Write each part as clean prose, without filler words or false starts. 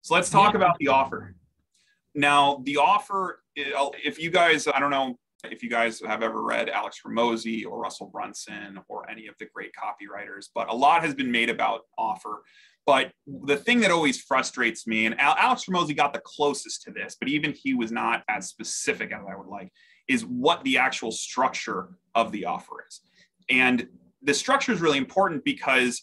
So let's talk about the offer. Now, the offer, if you guys, I don't know if you guys have ever read Alex Hormozi or Russell Brunson or any of the great copywriters, but a lot has been made about offer. But the thing that always frustrates me, and Alex Hormozi got the closest to this, but even he was not as specific as I would like, is what the actual structure of the offer is. And the structure is really important because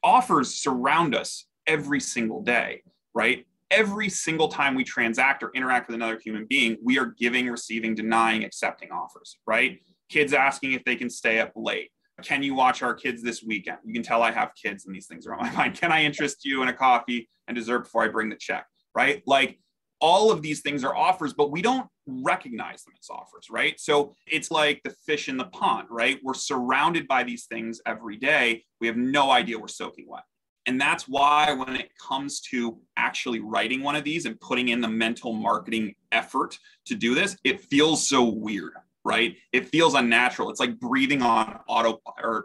offers surround us every single day, right? Every single time we transact or interact with another human being, we are giving, receiving, denying, accepting offers, right? Kids asking if they can stay up late. Can you watch our kids this weekend? You can tell I have kids and these things are on my mind. Can I interest you in a coffee and dessert before I bring the check, right? Like all of these things are offers, but we don't recognize them as offers, right? So it's like the fish in the pond, right? We're surrounded by these things every day. We have no idea we're soaking wet. And that's why when it comes to actually writing one of these and putting in the mental marketing effort to do this, it feels so weird, right? It feels unnatural. It's like breathing on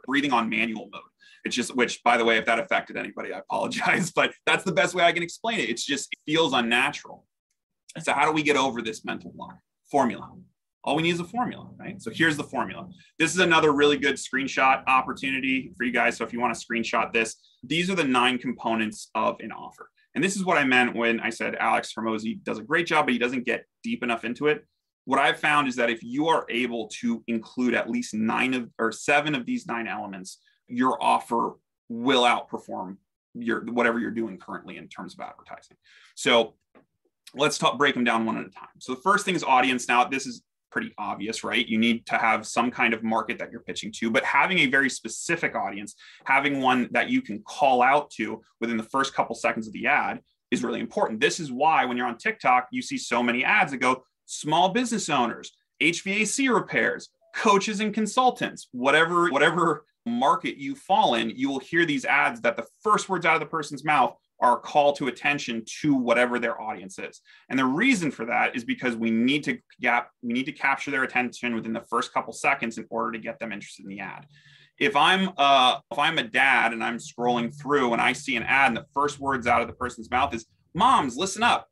breathing on manual mode. It's just, which by the way, if that affected anybody, I apologize, but that's the best way I can explain it. It feels unnatural. So how do we get over this mental block? Formula. All we need is a formula, right? So here's the formula. This is another really good screenshot opportunity for you guys. So if you want to screenshot this, these are the 9 components of an offer. And this is what I meant when I said Alex Hormozi does a great job, but he doesn't get deep enough into it. What I've found is that if you are able to include at least 7 of these 9 elements, your offer will outperform whatever you're doing currently in terms of advertising. So let's break them down one at a time. So the first thing is audience. Now, this is pretty obvious, right? You need to have some kind of market that you're pitching to, but having a very specific audience, having one that you can call out to within the first couple seconds of the ad is really important. This is why when you're on TikTok, you see so many ads that go small business owners, HVAC repairs, coaches and consultants, whatever market you fall in, you will hear these ads that the first words out of the person's mouth are a call to attention to whatever their audience is. And the reason for that is because we need to capture their attention within the first couple seconds in order to get them interested in the ad. If I'm a dad and I'm scrolling through and I see an ad and the first words out of the person's mouth is, "Moms, listen up."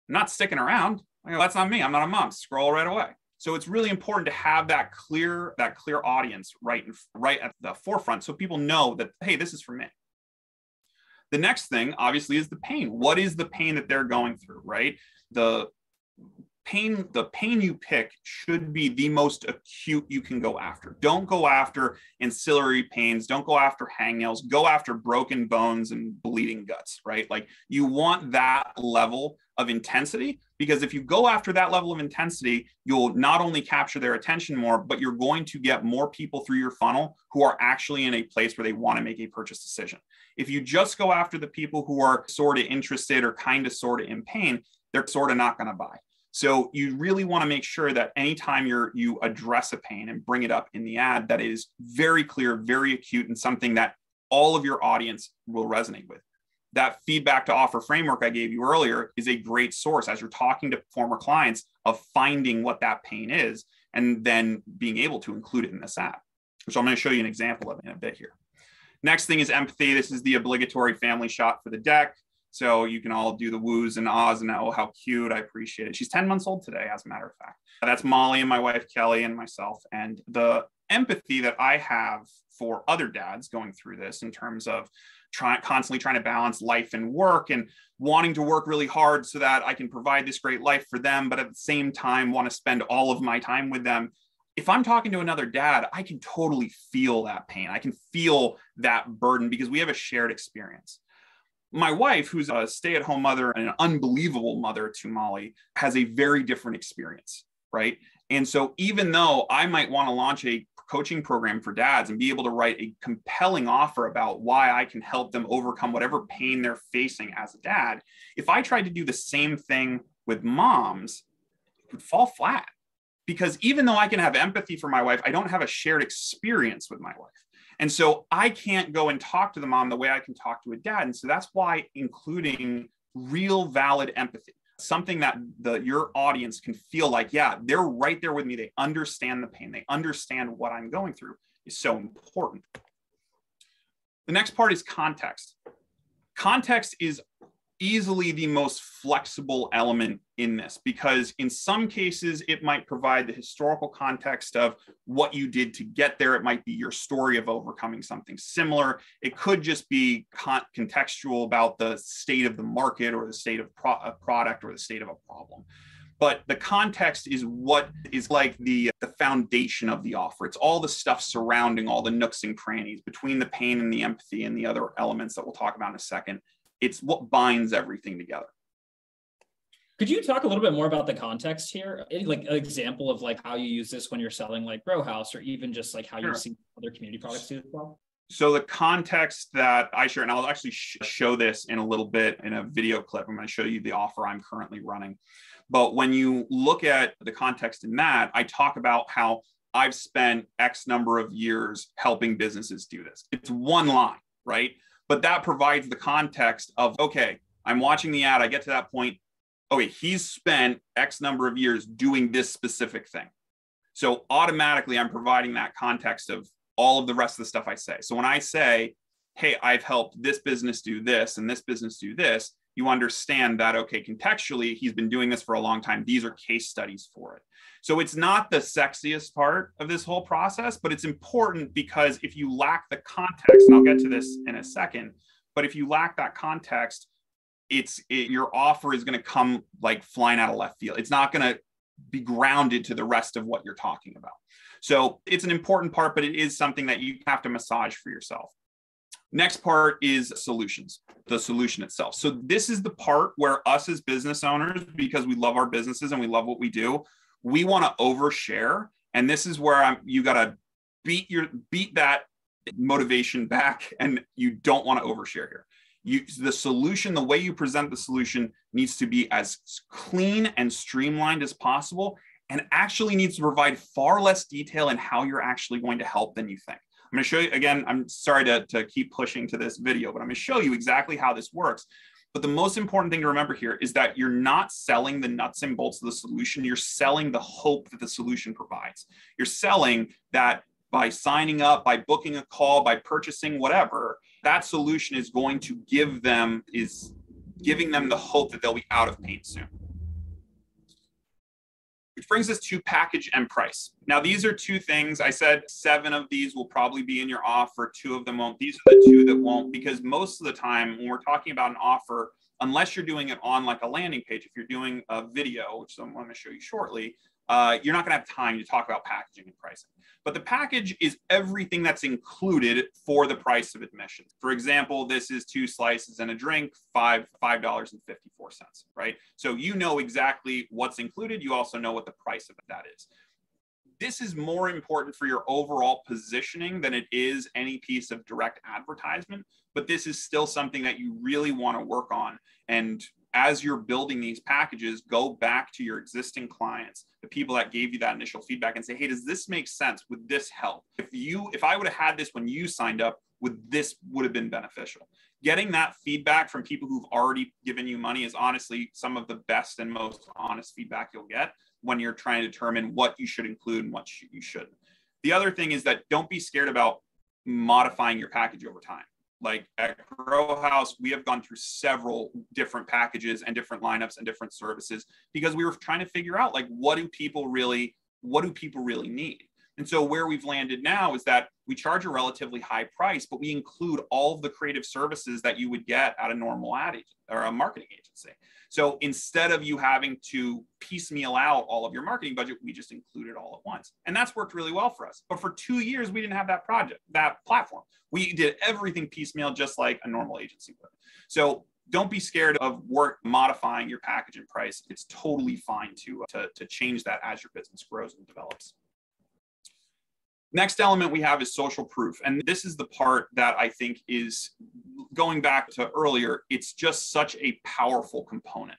I'm not sticking around. That's not me. I'm not a mom. Scroll right away. So it's really important to have that clear audience right at the forefront so people know that, hey, this is for me. The next thing, obviously, is the pain. What is the pain that they're going through, right? The pain you pick should be the most acute you can go after. Don't go after ancillary pains. Don't go after hangnails. Go after broken bones and bleeding guts, right? Like you want that level of intensity, because if you go after that level of intensity, you'll not only capture their attention more, but you're going to get more people through your funnel who are actually in a place where they want to make a purchase decision. If you just go after the people who are sort of interested or kind of sort of in pain, they're sort of not going to buy. So you really want to make sure that anytime you address a pain and bring it up in the ad, that is very clear, very acute, and something that all of your audience will resonate with. That feedback to offer framework I gave you earlier is a great source as you're talking to former clients of finding what that pain is and then being able to include it in this ad, which I'm going to show you an example of in a bit here. Next thing is empathy. This is the obligatory family shot for the deck. So you can all do the woos and ahs and oh, how cute. I appreciate it. She's 10 months old today, as a matter of fact. That's Molly and my wife, Kelly, and myself. And the empathy that I have for other dads going through this in terms of constantly trying to balance life and work and wanting to work really hard so that I can provide this great life for them, but at the same time want to spend all of my time with them. If I'm talking to another dad, I can totally feel that pain. I can feel that burden because we have a shared experience. My wife, who's a stay-at-home mother and an unbelievable mother to Molly, has a very different experience, right? And so even though I might want to launch a coaching program for dads and be able to write a compelling offer about why I can help them overcome whatever pain they're facing as a dad, if I tried to do the same thing with moms, it would fall flat. Because even though I can have empathy for my wife, I don't have a shared experience with my wife. And so I can't go and talk to the mom the way I can talk to a dad. And so that's why including real valid empathy, something that your audience can feel like, yeah, they're right there with me. They understand the pain. They understand what I'm going through is so important. The next part is context. Context is easily the most flexible element in this, because in some cases it might provide the historical context of what you did to get there. It might be your story of overcoming something similar. It could just be contextual about the state of the market or the state of a product or the state of a problem. But the context is what is like the foundation of the offer. It's all the stuff surrounding all the nooks and crannies between the pain and the empathy and the other elements that we'll talk about in a second. It's what binds everything together. Could you talk a little bit more about the context here? Like an example of like how you use this when you're selling like Row House, or even just like how you've seen other community products do as well? So the context that I share, and I'll actually show this in a little bit in a video clip. I'm going to show you the offer I'm currently running. But when you look at the context in that, I talk about how I've spent X number of years helping businesses do this. It's one line, right? But that provides the context of, okay, I'm watching the ad. I get to that point. Okay, he's spent X number of years doing this specific thing. So automatically I'm providing that context of all of the rest of the stuff I say. So when I say, hey, I've helped this business do this and this business do this, you understand that, okay, contextually, he's been doing this for a long time. These are case studies for it. So it's not the sexiest part of this whole process, but it's important because if you lack the context, and I'll get to this in a second, but if you lack that context, your offer is going to come like flying out of left field. It's not going to be grounded to the rest of what you're talking about. So it's an important part, but it is something that you have to massage for yourself. Next part is solutions, the solution itself. So this is the part where us as business owners, because we love our businesses and we love what we do, we want to overshare. And this is where you got to beat that motivation back, and you don't want to overshare here. The solution, the way you present the solution needs to be as clean and streamlined as possible, and actually needs to provide far less detail in how you're actually going to help than you think. I'm going to show you again. I'm sorry to keep pushing to this video, but I'm going to show you exactly how this works. But the most important thing to remember here is that you're not selling the nuts and bolts of the solution. You're selling the hope that the solution provides. You're selling that by signing up, by booking a call, by purchasing whatever, that solution is going to giving them the hope that they'll be out of pain soon. Which brings us to package and price. Now, these are two things. I said 7 of these will probably be in your offer. 2 of them won't. These are the 2 that won't, because most of the time when we're talking about an offer, unless you're doing it on like a landing page, if you're doing a video, which I'm going to show you shortly, you're not going to have time to talk about packaging and pricing. But the package is everything that's included for the price of admission. For example, this is 2 slices and a drink, $5.54, right? So you know exactly what's included. You also know what the price of that is. This is more important for your overall positioning than it is any piece of direct advertisement, but this is still something that you really want to work on. And as you're building these packages, go back to your existing clients, the people that gave you that initial feedback, and say, hey, does this make sense? Would this help? If I would have had this when you signed up, this would have been beneficial. Getting that feedback from people who've already given you money is honestly some of the best and most honest feedback you'll get when you're trying to determine what you should include and what you shouldn't. The other thing is that don't be scared about modifying your package over time. Like at Row House, we have gone through several different packages and different lineups and different services because we were trying to figure out like what do people really need? And so where we've landed now is that we charge a relatively high price, but we include all of the creative services that you would get at a normal ad agent or a marketing agency. So instead of you having to piecemeal out all of your marketing budget, we just include it all at once. And that's worked really well for us. But for 2 years, we didn't have that platform. We did everything piecemeal, just like a normal agency would. So don't be scared of modifying your package and price. It's totally fine to change that as your business grows and develops. Next element we have is social proof. And this is the part that I think is, going back to earlier, it's just such a powerful component.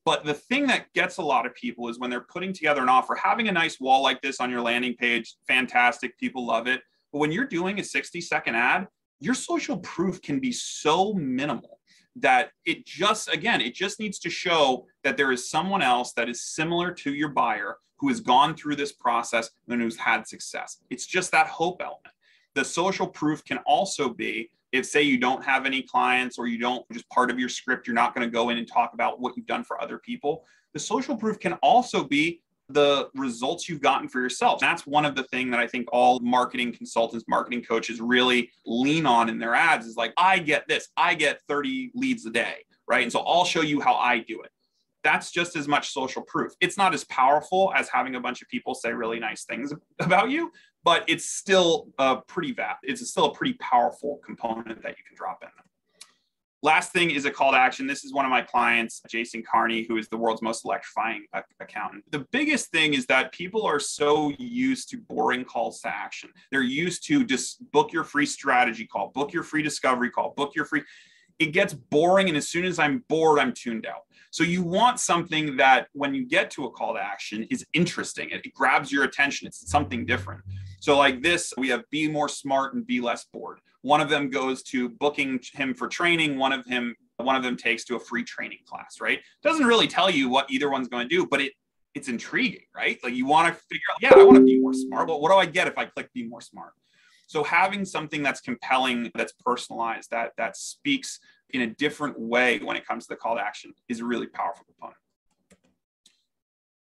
But the thing that gets a lot of people is when they're putting together an offer, having a nice wall like this on your landing page, fantastic, people love it. But when you're doing a 60-second ad, your social proof can be so minimal that it just needs to show that there is someone else that is similar to your buyer who has gone through this process and who's had success. It's just that hope element. The social proof can also be If say you don't have any clients, or you don't, just part of your script, you're not going to go in and talk about what you've done for other people. The social proof can also be the results you've gotten for yourself. That's one of the things that I think all marketing consultants, marketing coaches really lean on in their ads is like, I get this, I get 30 leads a day, right? And so I'll show you how I do it. That's just as much social proof. It's not as powerful as having a bunch of people say really nice things about you, but it's still it's still a pretty powerful component that you can drop in. Last thing is a call to action. This is one of my clients, Jason Carney, who is the world's most electrifying accountant. The biggest thing is that people are so used to boring calls to action. They're used to just book your free strategy call, book your free discovery call, book your free. It gets boring. And as soon as I'm bored, I'm tuned out. So you want something that when you get to a call to action is interesting. It grabs your attention. It's something different. So like this, we have be more smart and be less bored. One of them goes to booking him for training. One of them takes to a free training class, right? Doesn't really tell you what either one's going to do, but it's intriguing, right? Like you want to figure out, yeah, I want to be more smart, but what do I get if I click be more smart? So having something that's compelling, that's personalized, that speaks in a different way when it comes to the call to action is a really powerful component.